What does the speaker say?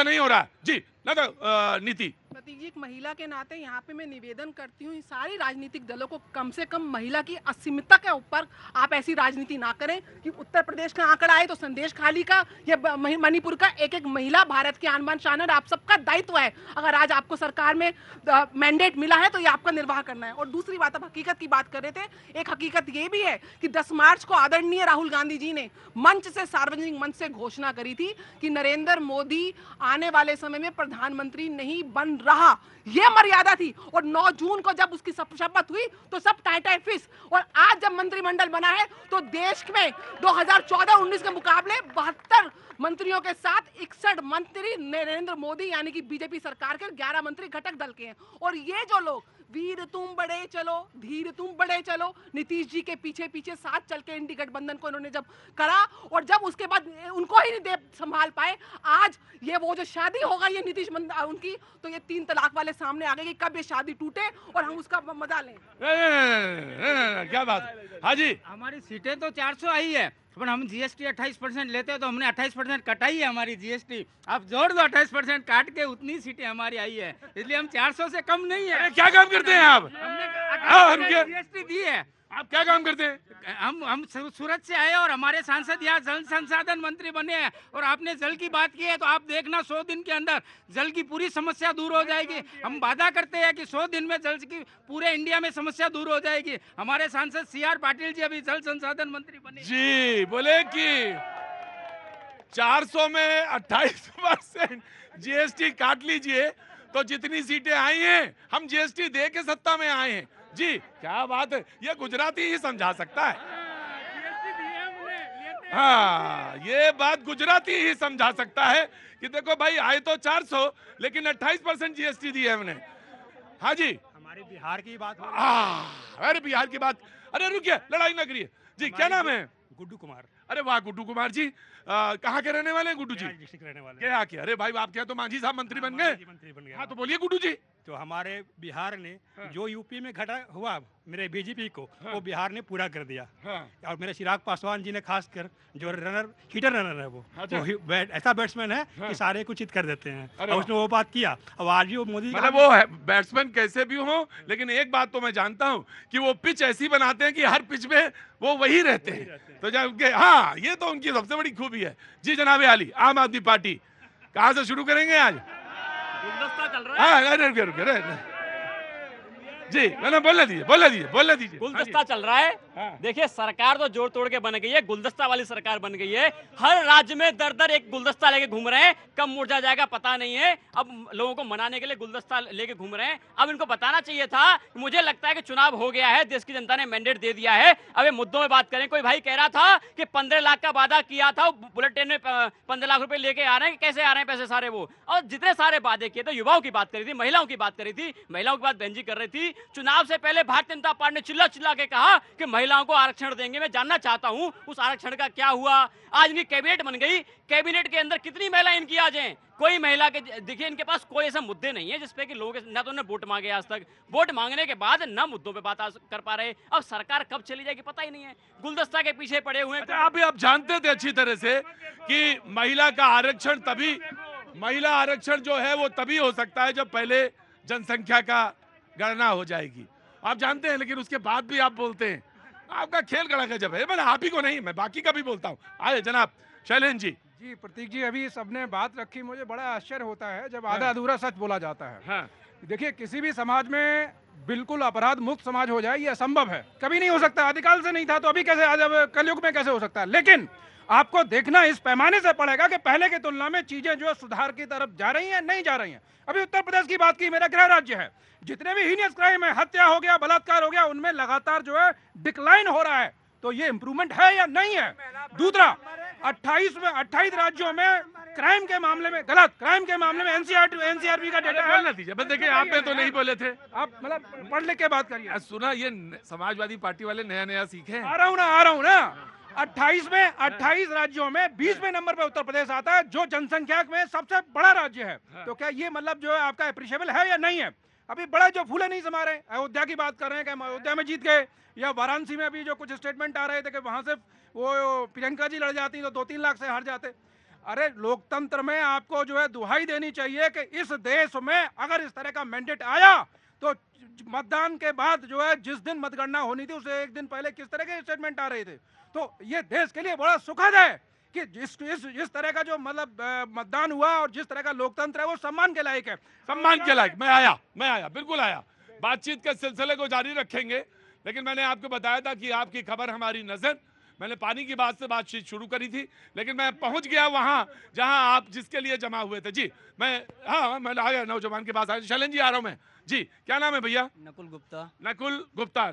से नहीं हो रहा है। जी ना तो नीति प्रतीक जी, एक महिला के नाते यहाँ पे मैं निवेदन करती हूँ सारी राजनीतिक दलों को कम से कम महिला की अस्मिता के ऊपर आप ऐसी राजनीति ना करें कि उत्तर प्रदेश का आंकड़ा आए तो संदेश खाली का या मणिपुर का एक एक महिला भारत की आन बान शान है। आप सबका दायित्व है, अगर आज आपको सरकार में मैंडेट मिला है तो ये आपका निर्वाह करना है। और दूसरी बात, आप हकीकत की बात कर रहे थे, एक हकीकत ये भी है कि 10 मार्च को आदरणीय राहुल गांधी जी ने मंच से, सार्वजनिक मंच से घोषणा करी थी कि नरेंद्र मोदी आने वाले समय में प्रधानमंत्री नहीं बन रहा, यह मर्यादा थी। और 9 जून को जब उसकी शपथ हुई तो सब टाइटाई फिश, और आज जब मंत्रिमंडल बना है तो देश में 2014-19 के मुकाबले 72 मंत्रियों के साथ 61 मंत्री नरेंद्र मोदी यानी कि बीजेपी सरकार के, 11 मंत्री घटक दल के हैं। और ये जो लोग वीर तुम बड़े चलो, धीर तुम बड़े चलो, नीतीश जी के पीछे पीछे साथ चल के इंडी गठबंधन को इन्होंने जब करा और जब उसके बाद उनको ही नहीं दे संभाल पाए, आज ये वो जो शादी होगा ये नीतीश उनकी, तो ये 3 तलाक वाले सामने आ गए कि कब ये शादी टूटे और हम उसका मजा लें। क्या बात। हाँ जी, हमारी सीटें तो 400 आई है, पर हम जीएसटी 28% लेते हैं तो हमने 28% कटाई है हमारी जीएसटी। आप जोड़ दो 28% काट के उतनी सीटें हमारी आई है, इसलिए हम 400 से कम नहीं है। क्या काम करते हैं आप? हमने जीएसटी दी है। आप क्या काम करते हैं? हम सूरत से आए और हमारे सांसद यहाँ जल संसाधन मंत्री बने हैं। और आपने जल की बात की है तो आप देखना 100 दिन के अंदर जल की पूरी समस्या दूर हो जाएगी। हम वादा करते हैं कि 100 दिन में जल की पूरे इंडिया में समस्या दूर हो जाएगी। हमारे सांसद CR पाटिल जी अभी जल संसाधन मंत्री बने जी, बोले कि 400 में 28% जीएसटी काट लीजिए तो जितनी सीटें आई हैं हम जीएसटी दे के सत्ता में आए हैं। जी क्या बात है, ये गुजराती ही समझा सकता है। हाँ, ये बात गुजराती ही समझा सकता है कि देखो भाई आए तो 400 लेकिन 28% जीएसटी दी है हमने। हाँ जी, हमारी बिहार की बात हो। अरे बिहार की बात, अरे रुकिए, लड़ाई ना करिए जी। क्या नाम है? गुड्डू कुमार। अरे वाह गुड्डू कुमार जी, कहाँ के रहने वाले हैं गुड्डू जी? डिस्ट्रिक्ट रहने वाले। क्या क्या? अरे भाई आपके यहाँ तो मांझी साहब मंत्री बन गए। मंत्री बन गए। हाँ तो बोलिए गुड्डू जी। तो हमारे बिहार ने जो यूपी में घटा हुआ मेरे बीजेपी को, वो बिहार ने पूरा कर दिया। और मेरे चिराग पासवान जी ने खासकर जो हीटर रनर है वो ऐसा बैट्समैन है कि सारे कुछ चित कर देते हैं, और उसने वो बात किया। अब आज भी वो मोदी मतलब वो बैट्समैन कैसे भी हो, लेकिन एक बात तो मैं जानता हूँ कि वो पिच ऐसी बनाते हैं कि हर पिच में वो वही रहते हैं। तो जब उनके, हाँ ये तो उनकी सबसे बड़ी खूबी है। जी जनाब आली, आम आदमी पार्टी, कहाँ से शुरू करेंगे आज? गुलदस्ता चल रहा है। हाँ रुके जी, मैंने बोलने दीजिए। गुलदस्ता चल रहा है। देखिए सरकार तो जोड़ तोड़ के बन गई है, गुलदस्ता वाली सरकार बन गई है। हर राज्य में दर एक गुलदस्ता लेके घूम रहे हैं, कब मुरझा जाएगा पता नहीं है। अब लोगों को मनाने के लिए गुलदस्ता लेके घूम रहे हैं। अब इनको बताना चाहिए था। मुझे लगता है कि चुनाव हो गया है, देश की जनता ने मैंडेट दे दिया है। अब ये मुद्दों में बात करें। कोई भाई कह रहा था कि 15 लाख का वादा किया था, बुलेट ट्रेन में 15 लाख रुपए लेके आ रहे हैं, कैसे आ रहे हैं पैसे सारे वो। और जितने सारे वादे किए थे, युवाओं की बात करी थी, महिलाओं की बात करी थी, महिलाओं की बात बहन जी कर रही थी। चुनाव से पहले भारतीय जनता पार्टी ने चिल्ला चिल्ला के कहा कि महिलाओं को आरक्षण देंगे। मैं जानना चाहता हूं उस आरक्षण का क्या हुआ। आज इनकी कैबिनेट बन गई, कैबिनेट के अंदर कितनी महिलाएं इनकी आ जाएं? कोई महिला के देखिए, इनके पास कोई ऐसा मुद्दे नहीं है जिसपे कि लोग ना तो उन्होंने वोट मांगे आज तक, वोट मांगने के बाद न मुद्दों पे बात कर पा रहे। अब सरकार कब चली जाएगी पता ही नहीं है, गुलदस्ता के पीछे पड़े हुए हैं। आप जानते थे अच्छी तरह से कि महिला का आरक्षण तभी, महिला आरक्षण जो है वो तभी हो सकता है जब पहले जनसंख्या का गणना हो जाएगी। आप जानते हैं, लेकिन उसके बाद भी आप बोलते हैं। आपका खेल गड़ा गजब है। मैंने आप ही को नहीं, मैं बाकी का भी बोलता हूँ। आए जनाब शैलेंद्र जी। जी प्रतीक जी, अभी सबने बात रखी, मुझे बड़ा आश्चर्य होता है जब आधा अधूरा सच बोला जाता है। देखिए, किसी भी समाज में बिल्कुल अपराध मुक्त समाज हो जाए ये असंभव है, कभी नहीं हो सकता। आदिकाल से नहीं था तो अभी कैसे, आज कलयुग में कैसे हो सकता है? लेकिन आपको देखना इस पैमाने से पड़ेगा कि पहले की तुलना में चीजें जो सुधार की तरफ जा रही हैं, नहीं जा रही हैं। अभी उत्तर प्रदेश की बात की, मेरा गृह राज्य है, जितने भी हीनियस क्राइम है, हत्या हो गया, बलात्कार हो गया, उनमें लगातार जो है डिक्लाइन हो रहा है। तो ये इंप्रूवमेंट है या नहीं है? दूसरा, 28 राज्यों में क्राइम के मामले में, गलत क्राइम के मामले में एनसीआरबी का डेटा है। देखिए आप पे तो नहीं बोले थे, आप मतलब पढ़ लिख के बात करिए। सुना, ये समाजवादी पार्टी वाले नया सीखे। आ रहा हूँ ना 28 राज्यों में 20वें नंबर पे उत्तर प्रदेश आता है, जो जनसंख्या में सबसे बड़ा राज्य है। तो क्या ये मतलब जो है आपका अप्रिशिएबल है या नहीं है? अभी बड़ा जो फूले नहीं समा रहे, अयोध्या की बात कर रहे हैं कि अयोध्या में जीत गए, या वाराणसी में अभी जो कुछ स्टेटमेंट आ रहे थे कि वहां से वो प्रियंका जी लड़ जाती तो 2-3 लाख से हार जाते। अरे लोकतंत्र में आपको जो है दुहाई देनी चाहिए कि इस देश में अगर इस तरह का मैंडेट आया तो मतदान के बाद जो है जिस दिन मतगणना होनी थी उससे एक दिन पहले किस तरह के स्टेटमेंट आ रहे थे। तो ये देश के लिए बड़ा सुखद है कि इस तरह का जो मतलब मतदान हुआ और जिस तरह का लोकतंत्र है वो सम्मान के लायक है। सम्मान के लायक। मैं आया बिल्कुल आया। बातचीत के सिलसिले को जारी रखेंगे, लेकिन मैंने आपको बताया था कि आपकी खबर हमारी नजर। मैंने पानी की बात से बातचीत शुरू करी थी, लेकिन मैं पहुंच गया वहां जहां आप जिसके लिए जमा हुए थे। जी मैं आ गया, नौजवान के पास आया। शैलेंद्र जी आ रहा हूं मैं। जी क्या नाम है भैया? नकुल गुप्ता। नकुल गुप्ता।